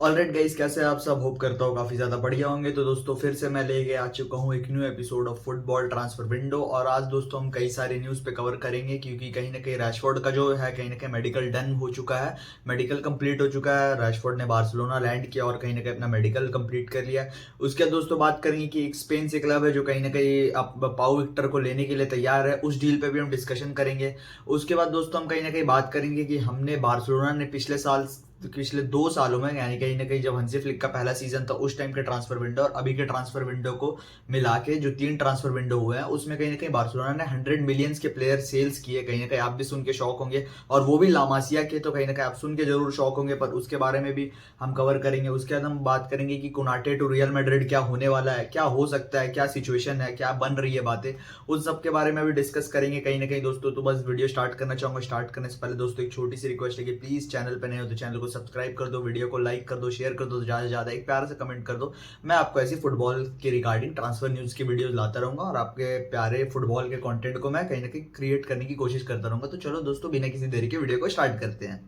Alright guys, कैसे आप सब? होप करता हूँ काफी ज्यादा बढ़िया होंगे। तो दोस्तों फिर से मैं लेके आ चुका हूँ एक new episode of football transfer window. और आज दोस्तों हम कई सारी न्यूज पे कवर करेंगे, क्योंकि कहीं ना कहीं रैशफोर्ड का जो है कहीं ना कहीं मेडिकल डन हो चुका है, मेडिकल कंप्लीट हो चुका है। रैशफोर्ड ने बार्सिलोना लैंड किया और कहीं ना कहीं अपना मेडिकल कंप्लीट कर लिया। उसके बाद दोस्तों बात करेंगे कि एक स्पेन से क्लब है जो कहीं ना कहीं अब पाउ विक्टर को लेने के लिए तैयार है, उस डील पे भी हम डिस्कशन करेंगे। उसके बाद दोस्तों हम कहीं ना कहीं बात करेंगे कि हमने बार्सिलोना ने पिछले 2 सालों में, यानी कहीं ना कहीं जब हंसी फ्लिक का पहला सीजन था उस टाइम के ट्रांसफर विंडो और अभी के ट्रांसफर विंडो को मिला के जो 3 ट्रांसफर विंडो हुए हैं उसमें कहीं ना कहीं बार्सिलोना ने 100 मिलियंस के प्लेयर सेल्स किए। कहीं ना कहीं आप भी सुन के शौक होंगे, और वो भी लामासिया के। तो कहीं ना कहीं आप सुन के जरूर शौक होंगे, पर उसके बारे में भी हम कवर करेंगे। उसके बाद हम बात करेंगे कि कोनाटे टू रियल मैड्रिड क्या होने वाला है, क्या हो सकता है, क्या सिचुएशन है, क्या बन रही है बातें, उस सब के बारे में भी डिस्कस करेंगे कहीं ना कहीं दोस्तों। तो बस वीडियो स्टार्ट करना चाहूंगा। स्टार्ट करने से पहले दोस्तों एक छोटी सी रिक्वेस्ट है कि प्लीज चैनल पे नए हो तो चैनल को सब्सक्राइब कर दो, वीडियो को लाइक कर दो, शेयर कर दो, ज्यादा से ज्यादा एक प्यार से कमेंट कर दो। मैं आपको ऐसी फुटबॉल के रिगार्डिंग ट्रांसफर न्यूज की वीडियोस लाता रहूंगा और आपके प्यारे फुटबॉल के कंटेंट को मैं कहीं ना कहीं क्रिएट करने की कोशिश करता रहूंगा। तो चलो दोस्तों बिना किसी देरी के वीडियो को स्टार्ट करते हैं।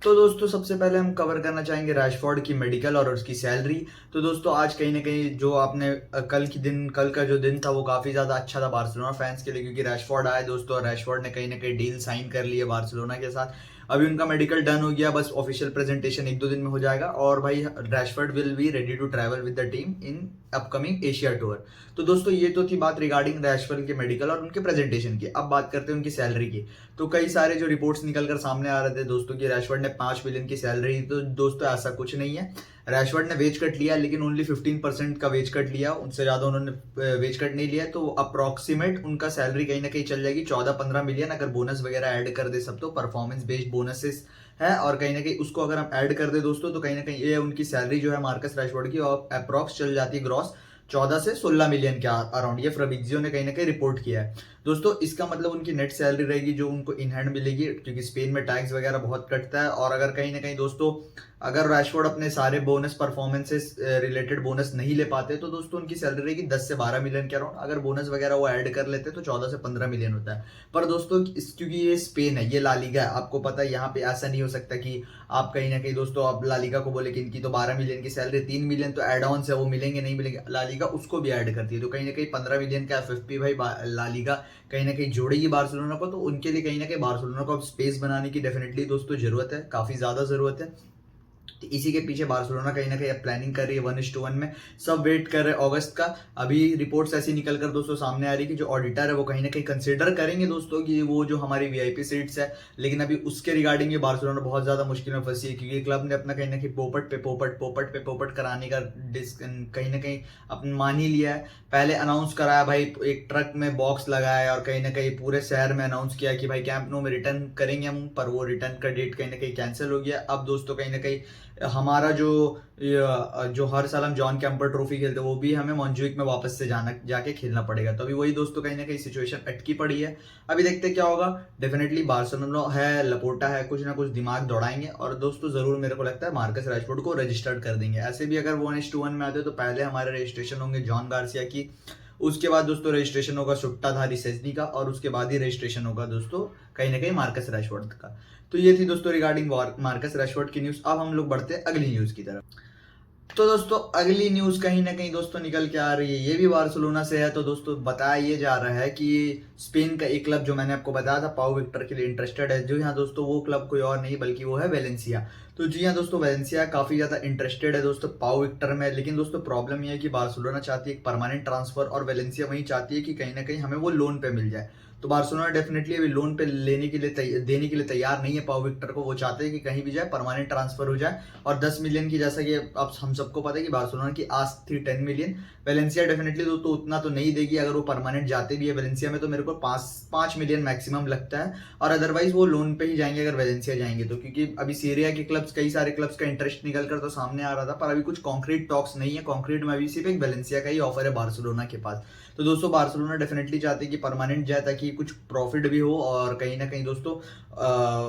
तो दोस्तों सबसे पहले हम कवर करना चाहेंगे रैशफोर्ड की मेडिकल और उसकी सैलरी। तो दोस्तों आज कहीं ना कहीं जो आपने कल का जो दिन था वो काफी ज्यादा अच्छा था बार्सिलोना फैंस के लिए, क्योंकि रैशफोर्ड आए दोस्तों और रैशफोर्ड ने कहीं ना कहीं डील साइन कर ली है बार्सिलोना के साथ। अभी उनका मेडिकल डन हो गया, बस ऑफिशियल प्रेजेंटेशन 1-2 दिन में हो जाएगा और भाई Rashford will be ready to travel with the team in upcoming Asia tour. तो दोस्तों ये तो थी बात रिगार्डिंग रैशफोर्ड के मेडिकल और उनके प्रेजेंटेशन की। अब बात करते हैं उनकी सैलरी की। तो कई सारे जो रिपोर्ट्स निकलकर सामने आ रहे थे दोस्तों कि रैशफोर्ड ने 5 मिलियन की सैलरी दी। तो दोस्तों ऐसा कुछ नहीं है। रैशफोर्ड ने वेज कट लिया, लेकिन ओनली 15% का वेज कट लिया, उनसे ज्यादा उन्होंने वेज कट नहीं लिया। तो अप्रोक्सीमेट उनका सैलरी कहीं ना कहीं चल जाएगी 14-15 मिलियन, अगर बोनस वगैरह ऐड कर दे सब। तो परफॉर्मेंस बेस्ड बोनसेस है और कहीं ना कहीं उसको अगर हम ऐड कर दे दोस्तों तो कहीं ना कहीं ये उनकी सैलरी जो है मार्कस रैशफोर्ड की अप्रोक्स चल जाती है ग्रॉस 14 से 16 मिलियन के अराउंड। ये फ्राबिजियो ने कहीं ना कहीं रिपोर्ट किया है दोस्तों। इसका मतलब उनकी नेट सैलरी रहेगी जो उनको इन हैंड मिलेगी, क्योंकि स्पेन में टैक्स वगैरह बहुत कटता है। और अगर कहीं ना कहीं दोस्तों अगर रैशफोर्ड अपने सारे बोनस परफॉर्मेंसेस रिलेटेड बोनस नहीं ले पाते तो दोस्तों उनकी सैलरी रहेगी 10 से 12 मिलियन के अराउंड। अगर बोनस वगैरह वो ऐड कर लेते तो 14 से 15 मिलियन होता है। पर दोस्तों क्योंकि ये स्पेन है, ये ला लीगा है, आपको पता है यहाँ पे ऐसा नहीं हो सकता कि आप कहीं ना कहीं दोस्तों आप ला लीगा को बोले कि इनकी तो 12 मिलियन की सैलरी, 3 मिलियन तो एड ऑन है वो मिलेंगे नहीं मिलेंगे, ला लीगा उसको भी ऐड करती है। तो कहीं ना कहीं 15 मिलियन का एफएफपी भाई ला लीगा कहीं ना कहीं जोड़ेगी बार्सिलोना को। तो उनके लिए कहीं ना कहीं बार्सिलोना को अब स्पेस बनाने की डेफिनेटली दोस्तों जरूरत है, काफी ज्यादा जरूरत है। तो इसी के पीछे बार्सिलोना कहीं ना कहीं अब प्लानिंग कर रही है 1:1 में। सब वेट कर रहे हैं अगस्त का। अभी रिपोर्ट्स ऐसी निकल कर दोस्तों सामने आ रही है कि जो ऑडिटर है वो कहीं ना कहीं कंसिडर करेंगे दोस्तों कि वो जो हमारी वीआईपी सीट्स है, लेकिन अभी उसके रिगार्डिंग ये बार्सिलोना बहुत ज्यादा मुश्किल में फंसी है, क्योंकि क्लब ने अपना कहीं ना कहीं पोपट कराने का कहीं ना कहीं अपन मान ही लिया है। पहले अनाउंस कराया भाई, एक ट्रक में बॉक्स लगाया और कहीं ना कहीं पूरे शहर में अनाउंस किया कि भाई कैंप नो में रिटर्न करेंगे हम, पर वो रिटर्न का डेट कहीं ना कहीं कैंसिल हो गया। अब दोस्तों कहीं ना कहीं हमारा जो हर साल हम जॉन कैंपर ट्रॉफी खेलते हैं वो भी हमें मॉन्जुइक में वापस से जाके खेलना पड़ेगा। तो अभी वही दोस्तों कहीं ना कहीं सिचुएशन अटकी पड़ी है। अभी देखते क्या होगा। डेफिनेटली बार्सिलोना है, लपोर्टा है, कुछ ना कुछ दिमाग दौड़ाएंगे और दोस्तों जरूर मेरे को लगता है मार्कस रैशफोर्ड को रजिस्टर्ड कर देंगे। ऐसे भी अगर 1:1 में आते तो पहले हमारे रजिस्ट्रेशन होंगे जॉन गार्सिया की, उसके बाद दोस्तों रजिस्ट्रेशन होगा सुट्टाधारी सेजनी का, और उसके बाद ही रजिस्ट्रेशन होगा दोस्तों कहीं ना कहीं मार्कस रैशफोर्ड का। तो ये थी दोस्तों रिगार्डिंग मार्कस रैशफोर्ड की न्यूज। अब हम लोग बढ़ते हैं अगली न्यूज की तरफ। तो दोस्तों अगली न्यूज कहीं ना कहीं दोस्तों निकल के आ रही है, ये भी बार्सिलोना से है। तो दोस्तों बताया ये जा रहा है कि स्पेन का एक क्लब जो मैंने आपको बताया था पाउ विक्टर के लिए इंटरेस्टेड है। जो यहाँ दोस्तों वो क्लब कोई और नहीं बल्कि वो है वेलेंसिया। तो जी हाँ दोस्तों, वेलेंसिया काफी ज्यादा इंटरेस्टेड है दोस्तों पाउ विक्टर में। लेकिन दोस्तों प्रॉब्लम ये है कि बार्सिलोना चाहती है एक परमानेंट ट्रांसफर और वेलेंसिया वही चाहती है कि कहीं ना कहीं हमें वो लोन पे मिल जाए। तो बार्सिलोना डेफिनेटली अभी लोन पे देने के लिए तैयार नहीं है पाउ विक्टर को। वो चाहते हैं कि कहीं भी जाए परमानेंट ट्रांसफर हो जाए। और 10 मिलियन की, जैसा कि अब हम सबको पता है कि बार्सिलोना की आस थी 10 मिलियन। वेलेंसिया डेफिनेटली तो उतना तो नहीं देगी। अगर वो परमानेंट जाते भी है वेलेंसिया में तो मेरे को 5 मिलियन मैक्सिमम लगता है, और अदरवाइज वो लोन पे ही जाएंगे अगर वेलेंसिया जाएंगे तो। क्योंकि अभी सीरिया के क्लब्स, कई सारे क्लब्स का इंटरेस्ट निकल कर तो सामने आ रहा था, पर अभी कुछ कॉन्क्रीट टॉक्स नहीं है। कॉन्क्रीट में अभी सिर्फ एक वेलेंसिया का ही ऑफर है बार्सिलोना के पास। तो दोस्तों बार्सिलोना डेफिनेटली चाहते हैं कि परमानेंट जाए ताकि कुछ प्रॉफिट भी हो और कहीं ना कहीं दोस्तों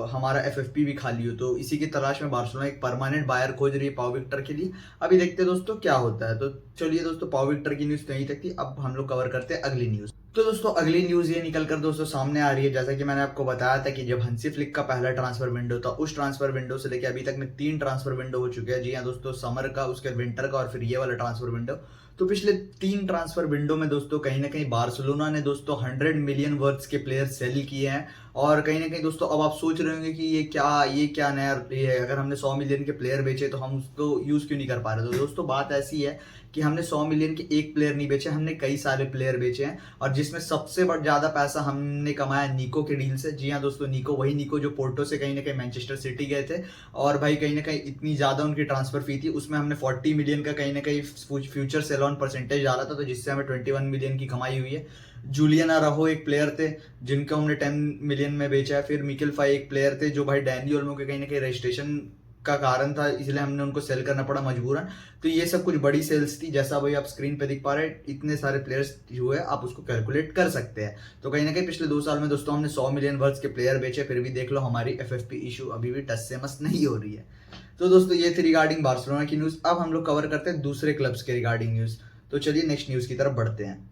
हमारा एफएफपी भी खाली हो। तो इसी की तलाश में बार्सिलोना एक परमानेंट बायर खोज रही है पाउ विक्टर के लिए। अभी देखते हैं दोस्तों क्या होता है। तो चलिए दोस्तों पाउ विक्टर की न्यूज तो यहीं तक थी। अब हम लोग कवर करते हैं अगली न्यूज। तो दोस्तों अगली न्यूज़ ये निकल कर दोस्तों सामने आ रही है, जैसा कि मैंने आपको बताया था कि जब हंसी फ्लिक का पहला ट्रांसफर विंडो था, उस ट्रांसफर विंडो से लेकर अभी तक में 3 ट्रांसफर विंडो हो चुके हैं। जी हाँ दोस्तों, समर का, उसके विंटर का और फिर ये वाला ट्रांसफर विंडो। तो पिछले 3 ट्रांसफर विंडो में दोस्तों कहीं ना कहीं बार्सिलोना ने दोस्तों 100 मिलियन वर्थ के प्लेयर सेल किए हैं। और कहीं ना कहीं दोस्तों अब आप सोच रहे होंगे कि ये क्या नया ये है, अगर हमने 100 मिलियन के प्लेयर बेचे तो हम उसको यूज़ क्यों नहीं कर पा रहे। तो दोस्तों बात ऐसी है कि हमने 100 मिलियन के एक प्लेयर नहीं बेचे, हमने कई सारे प्लेयर बेचे हैं। और जिसमें सबसे ज़्यादा पैसा हमने कमाया निको के डील से। जी हाँ दोस्तों, निको, वही निको जो पोर्टो से कहीं ना कहीं मैनचेस्टर सिटी गए थे। और भाई कहीं ना कहीं इतनी ज़्यादा उनकी ट्रांसफर फी थी, उसमें हमने 40 मिलियन का कहीं ना कहीं फ्यूचर सेल ऑन परसेंटेज डाला था, तो जिससे हमें 21 मिलियन की कमाई हुई है। जूलियन अराहो एक प्लेयर थे जिनका हमने 10 मिलियन में बेचा है। फिर मिकेल फाई एक प्लेयर थे जो भाई डैनी ओल्मो के कहीं ना कहीं रजिस्ट्रेशन का कारण था, इसलिए हमने उनको सेल करना पड़ा मजबूरन। तो ये सब कुछ बड़ी सेल्स थी, जैसा भाई आप स्क्रीन पे दिख पा रहे हैं, इतने सारे प्लेयर्स हुए, आप उसको कैलकुलेट कर सकते हैं। तो कहीं ना कहीं पिछले 2 साल में दोस्तों हमने 100 मिलियन वर्थ के प्लेयर बेचे, फिर भी देख लो हमारी FFP इशू अभी भी टस से मस नहीं हो रही है। तो दोस्तों ये थी रिगार्डिंग बार्सिलोना की न्यूज़। अब हम लोग कवर करते हैं दूसरे क्लब्स के रिगार्डिंग न्यूज़। तो चलिए नेक्स्ट न्यूज़ की तरफ बढ़ते हैं।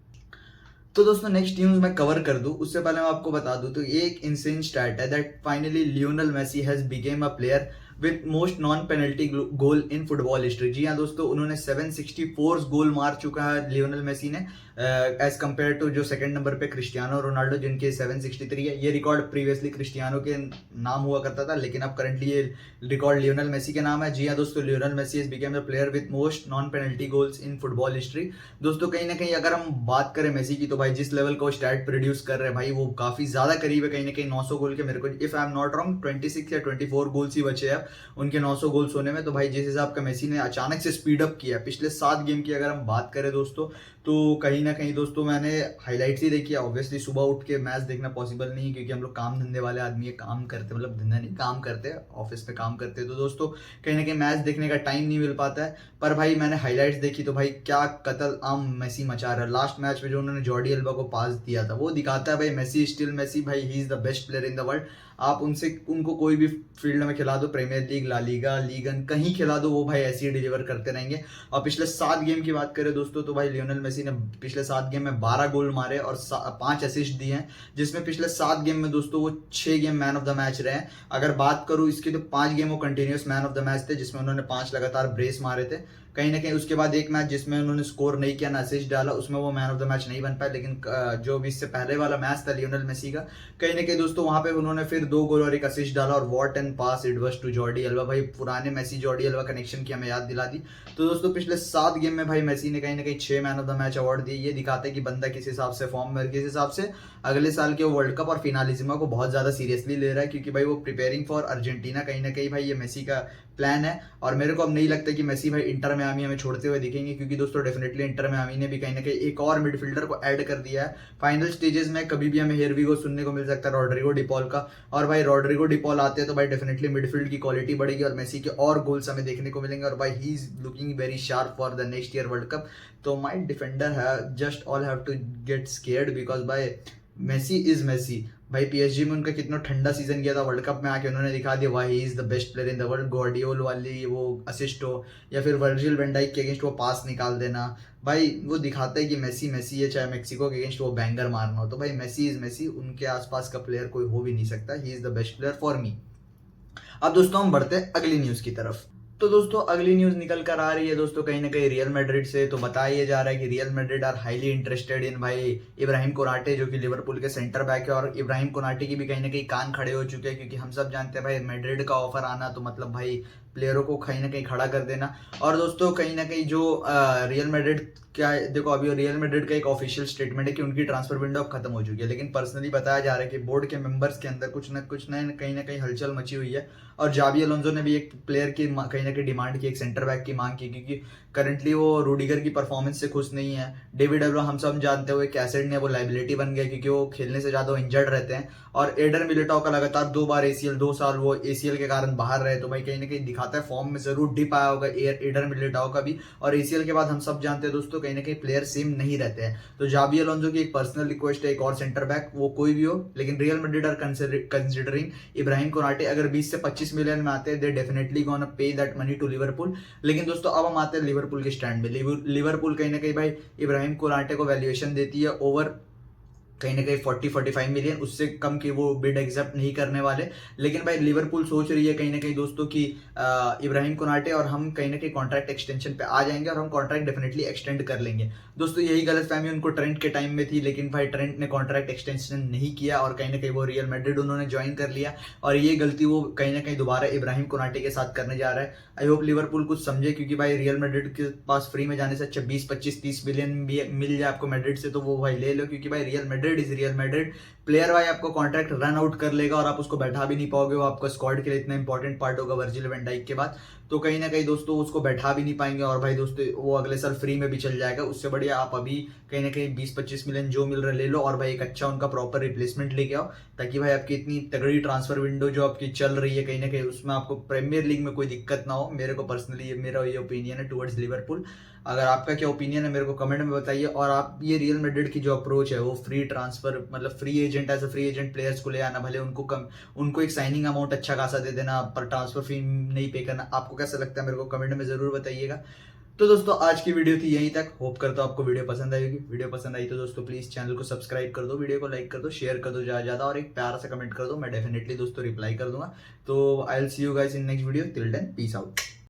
तो दोस्तों नेक्स्ट न्यूज़ मैं कवर कर दूं उससे पहले मैं आपको बता दूं, तो ये एक इंसेन स्टैट है that finally Lionel Messi has become a player with most non penalty goal in football history. जी हाँ दोस्तों, उन्होंने 764 गोल मार चुका है लियोनेल मेसी ने, एज कम्पेयर टू जो सेकंड नंबर पे क्रिस्टियानो रोनाल्डो जिनके 763 है। ये रिकॉर्ड प्रीवियसली क्रिस्टियानो के नाम हुआ करता था, लेकिन अब करंटली ये रिकॉर्ड लियोनेल मेसी के नाम है। जी हाँ दोस्तों, Lionel Messi is became the player with most non penalty goals in football history. दोस्तों कहीं ना कहीं अगर हम बात करें मेसी की, तो भाई जिस लेवल का वो स्टैट प्रोड्यूस कर रहे हैं भाई, वो काफी ज्यादा करीब है कहीं ना कहीं 900 गोल के। मेरे को if I am not wrong 26 या 24 गोल्स ही बचे हैं उनके 900 गोल्स होने में। तो भाई जिस हिसाब का मेसी ने अचानक से स्पीड अप किया पिछले 7 गेम की अगर हम बात करें दोस्तों, तो कहीं ना कहीं दोस्तों मैंने हाईलाइट्स ही देखी है। ऑब्वियसली सुबह उठ के मैच देखना पॉसिबल नहीं है, क्योंकि हम लोग काम धंधे वाले आदमी है, काम करते मतलब धंधा नहीं काम करते, ऑफिस पे काम करते हैं। तो दोस्तों कहीं ना कहीं मैच देखने का टाइम नहीं मिल पाता है। पर भाई मैंने हाईलाइट्स देखी तो भाई क्या कत्ल आम मेसी मचा रहा है। लास्ट मैच में जो उन्होंने जॉर्डी अल्बा को पास दिया था, वो दिखाता है भाई मेसी स्टिल मेसी, भाई he is the best player in the world. आप उनको कोई भी फील्ड में खिला दो, प्रीमियर लीग, ला लीगा, लीगन, कहीं खिला दो, वो भाई ऐसे ही डिलीवर करते रहेंगे। और पिछले 7 गेम की बात करें दोस्तों, तो भाई लियोनेल मेसी ने पिछले 7 गेम में 12 गोल मारे और 5 असिस्ट दिए हैं, जिसमें पिछले 7 गेम में दोस्तों वो 6 game man of the match रहे हैं। अगर बात करूं इसकी, तो 5 गेम वो continuous man of the match थे, जिसमें उन्होंने 5 लगातार ब्रेस मारे थे। कहीं ना कहीं उसके बाद एक मैच जिसमें उन्होंने स्कोर नहीं किया, ना असिस्ट डाला, उसमें वो मैन ऑफ द मैच नहीं बन पाए। लेकिन जो भी इससे पहले वाला मैच था लियोनेल मेसी का, कहीं ना कहीं दोस्तों वहां पे उन्होंने फिर 2 गोल और 1 असिस्ट डाला, और what and pass it was to Jordi Alba. भाई पुराने मेसी जॉर्डी अल्बा कनेक्शन की हमें याद दिला दी। तो दोस्तों पिछले 7 गेम में भाई मेसी ने कहीं ना कहीं 6 man of the match award दिए। ये दिखाता है कि बंदा किस हिसाब से फॉर्म में, किस हिसाब से अगले साल के वर्ल्ड कप और फिनालिजिमा को बहुत ज्यादा सीरियसली ले रहा है, क्योंकि भाई वो प्रिपेयरिंग फॉर अर्जेंटीना। कहीं ना कहीं भाई ये मेसी का प्लान है। और मेरे को अब नहीं लगता कि मेसी भाई इंटर मियामी हमें छोड़ते हुए दिखेंगे, क्योंकि दोस्तों डेफिनेटली इंटर मियामी ने भी कहीं ना कहीं एक और मिडफील्डर को ऐड कर दिया है। फाइनल स्टेजेस में कभी भी हमें हेरविगो सुनने को मिल सकता है, रॉड्रिगो डिपॉल का। और भाई रॉड्रिगो डिपॉल आते हैं तो भाई डेफिनेटली मिडफील्ड की क्वालिटी बढ़ेगी और मेसी के और गोल्स हमें देखने को मिलेंगे। और भाई he is looking very sharp for the next year World Cup. तो माई डिफेंडर है just all have to get scared, because भाई मेसी इज मेसी। भाई पीएसजी में उनका कितना ठंडा सीजन गया था, वर्ल्ड कप में आके उन्होंने दिखा दिया why he is the best player in the world. Gvardiol वाली वो असिस्ट हो, या फिर वर्जिल वैन डाइक के अगेंस्ट वो पास निकाल देना, भाई वो दिखाता है कि मेसी मेसी है। चाहे मेक्सिको के अगेंस्ट वो बैंगर मारना हो, तो भाई मेसी इज मेसी, उनके आसपास का प्लेयर कोई हो भी नहीं सकता। ही is the best player for me. अब दोस्तों हम बढ़ते हैं अगली न्यूज की तरफ। तो दोस्तों अगली न्यूज निकल कर आ रही है दोस्तों कहीं ना कहीं रियल मैड्रिड से। तो बताया जा रहा है कि Real Madrid are highly interested in भाई इब्राहिम कोनाटे, जो कि लिवरपूल के सेंटर बैक है। और इब्राहिम कोनाटे की भी कहीं ना कहीं कान खड़े हो चुके हैं, क्योंकि हम सब जानते हैं भाई मैड्रिड का ऑफर आना तो मतलब भाई प्लेयरों को कहीं ना कहीं खड़ा कर देना। और दोस्तों कहीं ना कहीं जो रियल मैड्रिड क्या है, देखो अभी रियल मैड्रिड का एक ऑफिशियल स्टेटमेंट है कि उनकी ट्रांसफर विंडो अब खत्म हो चुकी है, लेकिन पर्सनली बताया जा रहा है कि बोर्ड के मेंबर्स के अंदर कुछ ना कहीं ना कहीं हलचल मची हुई है। और जावी अलोंसो ने भी एक प्लेयर की कहीं ना कहीं डिमांड की, एक सेंटर बैक की मांग की, क्योंकि करंटली वो रूडिगर की परफॉर्मेंस से खुश नहीं है। डेविड एल्वा हम सब जानते हुए कैसेट ने वो लाइबिलिटी बन गया, क्योंकि वो खेलने से ज्यादा इंजर्ड रहते हैं। और एडर मिलिटाओ का लगातार 2 बार ACL, 2 साल वो ACL के कारण बाहर रहे, तो भाई कहीं ना कहीं दिखाता है फॉर्म में जरूर डिप आया होगा एडर मिलिटाओ का भी। और ACL के बाद हम सब जानते हैं दोस्तों कहीं ना कहीं प्लेयर सेम नहीं रहते हैं। तो जावी अलोंसो की एक पर्सनल रिक्वेस्ट है, एक और सेंटर बैक, वो कोई भी हो, लेकिन Real Madrid are considering Ibrahim Konate. अगर 20 से 25 मिलियन में आते हैं, they definitely gonna pay that money to Liverpool. लेकिन दोस्तों अब हम आते हैं लिवरपूल के स्टैंड में। लिवरपूल कहीं ना कहीं भाई इब्राहिम कोनाटे को वैल्यूएशन देती है ओवर कहीं ना कहीं 40-45 मिलियन, उससे कम की वो बिड एक्सेप्ट नहीं करने वाले। लेकिन भाई लिवरपूल सोच रही है कहीं ना कहीं दोस्तों कि इब्राहिम कोनाटे और हम कहीं ना कहीं कॉन्ट्रैक्ट एक्सटेंशन पे आ जाएंगे और हम कॉन्ट्रैक्ट डेफिनेटली एक्सटेंड कर लेंगे। दोस्तों यही गलतफहमी उनको ट्रेंट के टाइम में थी, लेकिन भाई ट्रेंट ने कॉन्ट्रैक्ट एक्सटेंशन नहीं किया और कहीं ना कहीं वो रियल मैड्रिड उन्होंने ज्वाइन कर लिया, और ये गलती वो कहीं ना कहीं दोबारा इब्राहिम कोनाटे के साथ करने जा रहा है। आई होप लिवरपूल कुछ समझे, क्योंकि भाई रियल मैड्रिड के पास फ्री में जाने से अच्छा 20-25-30 मिलियन भी मिल जाए आपको मैड्रिड से, तो वो भाई ले लो, क्योंकि भाई real Madrid is real Madrid. Player भाई आपको कॉन्ट्रैक्ट रन आउट कर लेगा और आप उसको बैठा भी नहीं पाओगे, वो आपका स्क्वाड के लिए इतना इंपॉर्टेंट पार्ट होगा वर्जिल वैन डाइक के बाद, तो कहीं ना कहीं दोस्तों उसको बैठा भी नहीं पाएंगे और भाई दोस्तों वो अगले साल फ्री में भी चल जाएगा। उससे बढ़िया आप अभी कहीं ना कहीं 20-25 मिलियन जो मिल रहा है ले लो और भाई एक अच्छा उनका प्रॉपर रिप्लेसमेंट लेके आओ, ताकि भाई आपकी इतनी तगड़ी ट्रांसफर विंडो जो आपकी चल रही है कहीं ना कहीं उसमें आपको प्रीमियर लीग में कोई दिक्कत ना हो। मेरे को पर्सनली मेरा ये ओपिनियन है टुवर्ड्स लिवरपूल। अगर आपका क्या ओपिनियन है मेरे को कमेंट में बताइए। और आप ये रियल मैड्रिड की जो अप्रोच है वो फ्री ट्रांसफर मतलब free agent as a free agent players को ले आना, भले उनको एक साइनिंग अमाउंट अच्छा खासा दे देना पर ट्रांसफर फी नहीं पे करना, आपको कैसा लगता है मेरे को कमेंट में जरूर बताइएगा। तो दोस्तों आज की वीडियो थी यहीं तक, होप करता हूं आपको वीडियो पसंद आएगी। वीडियो पसंद आई तो दोस्तों प्लीज चैनल को सब्सक्राइब कर दो, वीडियो को लाइक कर दो, शेयर कर दो ज्यादा ज्यादा, और एक प्यारा सा कमेंट कर दो, मैं डेफिनेटली दोस्तों रिप्लाई कर दूंगा। तो I will see you guys in next video, till then peace out.